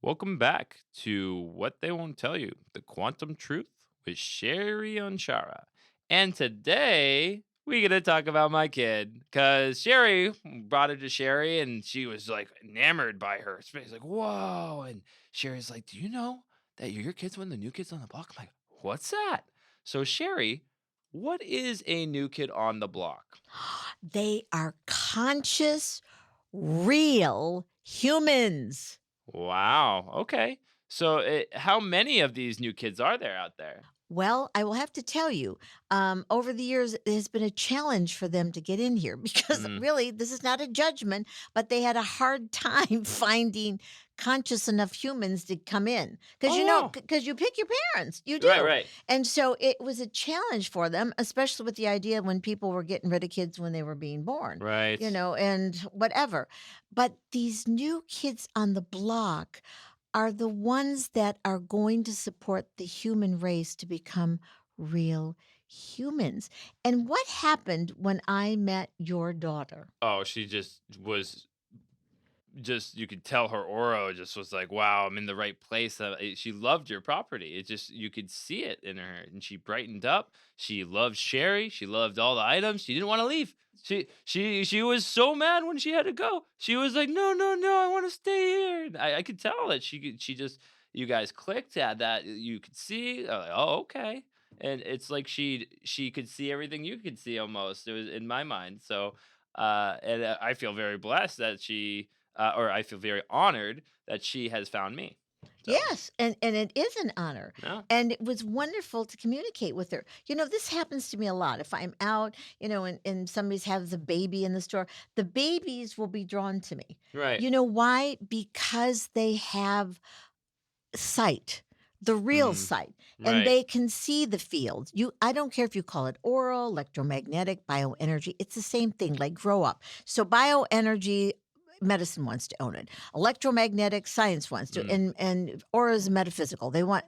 Welcome back to What They Won't Tell You, the Quantum Truth with Sherry Anshara. And today we get to talk about my kid because Sherry brought her to Sherry and she was like enamored by her. She's like, whoa. And Sherry's like, do you know that your kid's one of the new kids on the block? I'm like, what's that? So, Sherry, what is a new kid on the block? They are conscious, real humans. Wow. Okay. So, how many of these new kids are there out there? Well, I will have to tell you, over the years, it has been a challenge for them to get in here because Mm. really, this is not a judgment, but they had a hard time finding conscious enough humans to come in because Oh, wow. because you pick your parents, you Right, do, right. and so it was a challenge for them, especially with the idea when people were getting rid of kids when they were being born, Right. and whatever. But these new kids on the block are the ones that are going to support the human race to become real humans. And what happened when I met your daughter? Oh, she just was just you could tell her aura just was like, "Wow, I'm in the right place." She loved your property. It just you could see it in her, and she brightened up. She loved Sherry. She loved all the items. She didn't want to leave. She was so mad when she had to go. She was like, "No, no, no, I want to stay here." And I could tell that she just you guys clicked at that. You could see. Like, oh, okay. And it's like she could see everything you could see almost. It was in my mind. So, I feel very blessed that or I feel very honored that she has found me. So, Yes, and it is an honor. yeah. And it was wonderful to communicate with her. This happens to me a lot. If I'm out, and somebody's has a baby in the store, the babies will be drawn to me. Right. You know why? Because they have sight, the real Mm, sight, and right. they can see the field. I don't care if you call it oral, electromagnetic, bioenergy, it's the same thing, like grow up. So bioenergy, medicine wants to own it. Electromagnetic science wants to, Mm, and aura is metaphysical. They want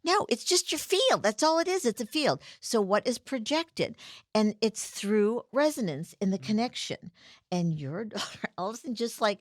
no, it's just your field. That's all it is. It's a field. So what is projected? And it's through resonance in the mm. connection. And your daughter, all of a sudden, just like,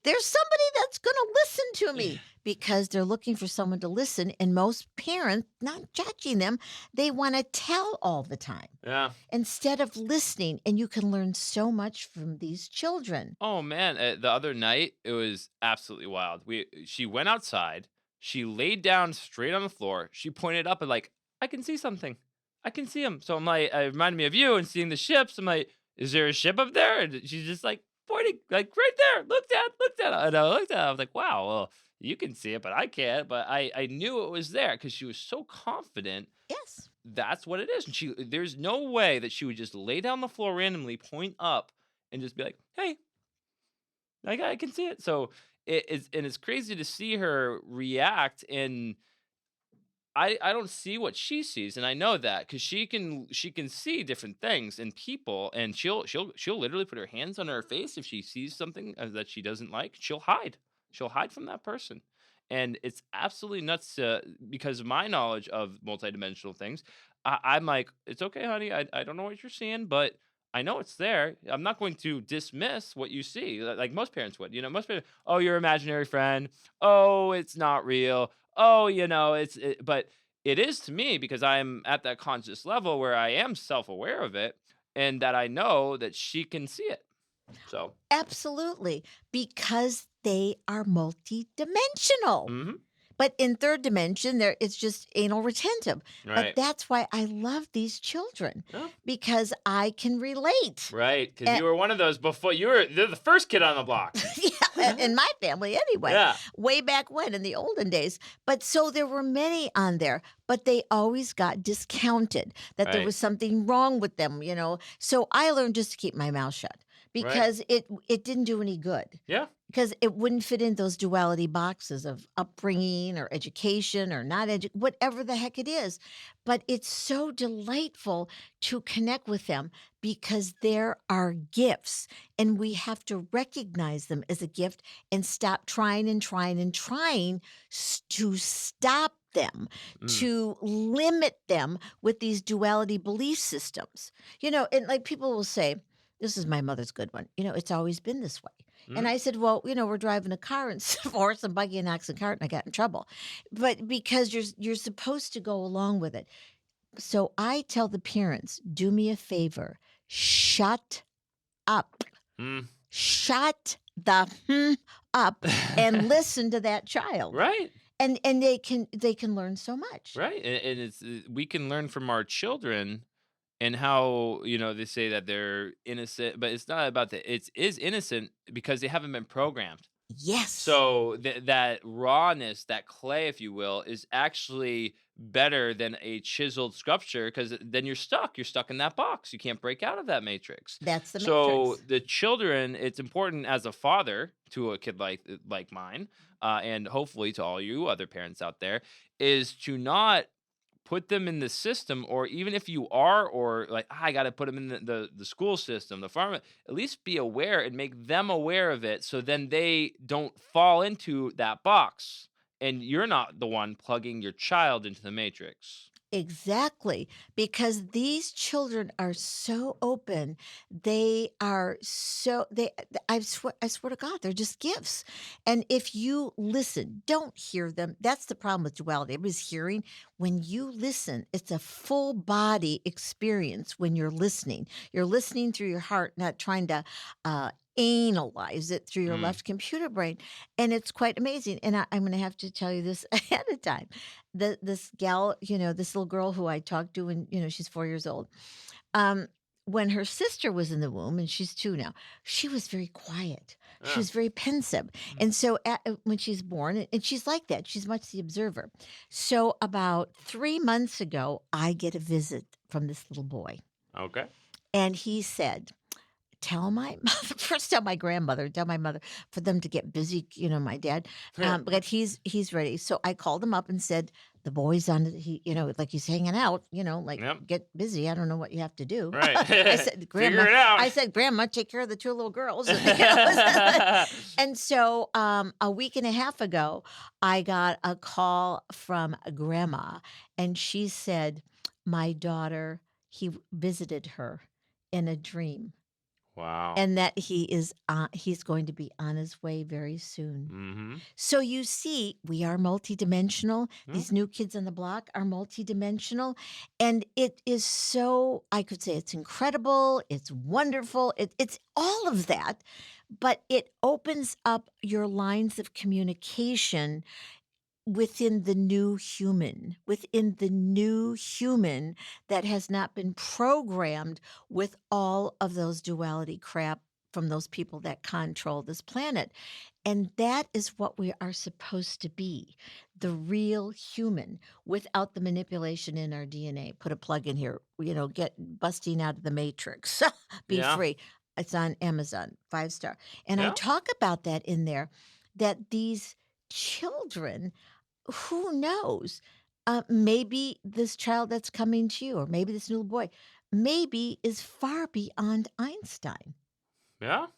there's somebody that's going to listen to me because they're looking for someone to listen. And most parents, not judging them, they want to tell all the time Yeah. instead of listening. And you can learn so much from these children. Oh man, the other night it was absolutely wild. She went outside. She laid down straight on the floor. She pointed up and like, I can see something. I can see him. So I'm like, it reminded me of you and seeing the ships. I'm like, is there a ship up there? And she's just like pointing, like right there. Look, Dad. Look, Dad. And I looked at it. I was like, wow. Well, you can see it, but I can't. But I knew it was there because she was so confident. Yes. That's what it is. And there's no way that she would just lay down the floor randomly, point up, and just be like, hey, like, I can see it. So it's crazy to see her react, and I don't see what she sees, and I know that because she can see different things in people, and she'll literally put her hands on her face if she sees something that she doesn't like. She'll hide from that person, and it's absolutely nuts because of my knowledge of multidimensional things. I'm like, it's okay, honey. I don't know what you're seeing, but I know it's there. I'm not going to dismiss what you see, like most parents would. Most parents, oh, your imaginary friend. Oh, it's not real. Oh, but it is to me because I'm at that conscious level where I am self-aware of it and that I know that she can see it. So, Absolutely. Because they are multidimensional. mhm, But in third dimension, there it's just anal retentive. But right. that's why I love these children Yeah, because I can relate. right. Because you were one of those before. They're the first kid on the block. Yeah, in my family anyway, Yeah, way back when in the olden days. But so there were many on there, but they always got discounted that there right, was something wrong with them. So I learned just to keep my mouth shut right. because it didn't do any good Yeah, because it wouldn't fit in those duality boxes of upbringing or education or not whatever the heck it is. But it's so delightful to connect with them because there are gifts and we have to recognize them as a gift and stop trying and trying and trying to stop them, mm, to limit them with these duality belief systems. And like people will say, this is my mother's good one. It's always been this way. And Mhm. I said, "Well, we're driving a car and horse and buggy and ox and cart, and I got in trouble." But because you're supposed to go along with it. So I tell the parents, "Do me a favor, shut up. Mm. Shut the up and listen to that child." Right. And they can learn so much. Right. And it's we can learn from our children and how, they say that they're innocent, but it's not about that. It's is innocent because they haven't been programmed. Yes. So that rawness, that clay, if you will, is actually better than a chiseled sculpture because then you're stuck. You're stuck in that box. You can't break out of that matrix. That's the So matrix. the children, it's important as a father to a kid like mine, and hopefully to all you other parents out there, is to not put them in the system, or even if you are, or like, I got to put them in the school system, the farm, at least be aware and make them aware of it, so then they don't fall into that box and you're not the one plugging your child into the matrix. Exactly, because these children are so open. They are so I swear to God, they're just gifts. And if you listen, don't hear them. That's the problem with duality. Everybody's hearing. When you listen, it's a full body experience when you're listening. You're listening through your heart, not trying to analyze it through your Mm. left computer brain. And it's quite amazing. And I'm gonna have to tell you this ahead of time. This gal, this little girl who I talked to when, she's 4 years old. Um, when her sister was in the womb, and she's 2 now, she was very quiet. She Yeah. was very pensive. Mm. And so when she's born, and she's like that, she's much the observer. So about 3 months ago, I get a visit from this little boy, Okay. and he said, tell my mother, first tell my grandmother, tell my mother for them to get busy, my dad. But he's ready. So I called him up and said, the boy's on like he's hanging out, like Yep. get busy. I don't know what you have to do. Right. I said, Figure Grandma, it out. I said, Grandma, take care of the 2 little girls. And so a week and a half ago, I got a call from a grandma, and she said, my daughter, visited her in a dream, Wow. and that he's going to be on his way very soon. Mhm. So you see, we are multidimensional. Mm. These new kids on the block are multidimensional. And it is so, I could say it's incredible, it's wonderful, it's all of that, but it opens up your lines of communication within the new human that has not been programmed with all of those duality crap from those people that control this planet. And that is what we are supposed to be, the real human, without the manipulation in our DNA. Put a plug in here, get busting out of the matrix, be Yeah. free. It's on Amazon, 5-star. And I Yeah. talk about that in there, that these children, who knows? Maybe this child that's coming to you, or maybe this little boy, maybe is far beyond Einstein, Yeah.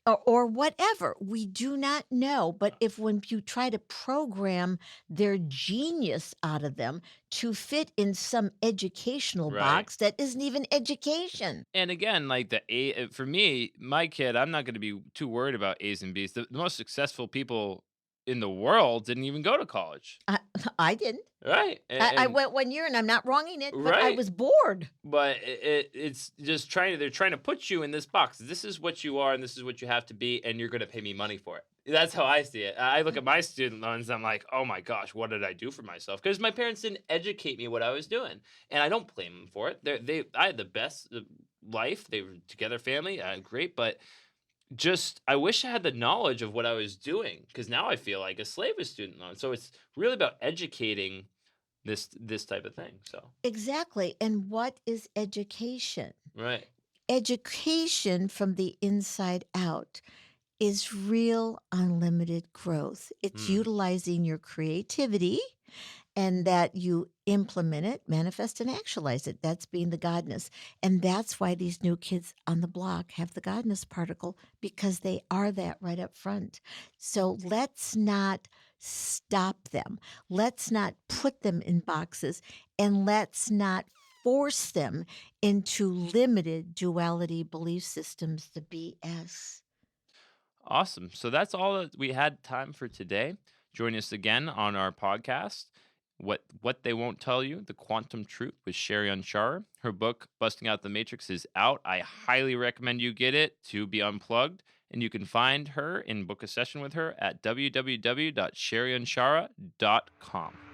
or whatever. We do not know. But if when you try to program their genius out of them to fit in some educational Right. box that isn't even education. And again, like for me, my kid, I'm not going to be too worried about A's and B's. The most successful people in the world didn't even go to college, I, I didn't. right? I And went 1 year, and I'm not wronging it, but I right, was bored. but it's just they're trying to put you in this box. This is what you are, and this is what you have to be, and you're going to pay me money for it. That's how I see it. I look at my student loans, I'm like, oh my gosh, what did I do for myself? Because my parents didn't educate me what I was doing, and I don't blame them for it. I had the best life. They were together, family, great, but just I wish I had the knowledge of what I was doing, because now I feel like a slave of student loans. So it's really about educating this type of thing. So Exactly. And what is education? right. Education from the inside out is real unlimited growth. It's Mm. utilizing your creativity, and that you implement it, manifest, and actualize it. That's being the godness. And that's why these new kids on the block have the godness particle, because they are that right up front. So let's not stop them. Let's not put them in boxes, and let's not force them into limited duality belief systems, the BS. Awesome. So that's all that we had time for today. Join us again on our podcast. What They Won't Tell You, The Quantum Truth with Sherry Anshara. Her book, Busting Out the Matrix, is out. I highly recommend you get it to be unplugged. And you can find her and book a session with her at www.sherryanshara.com.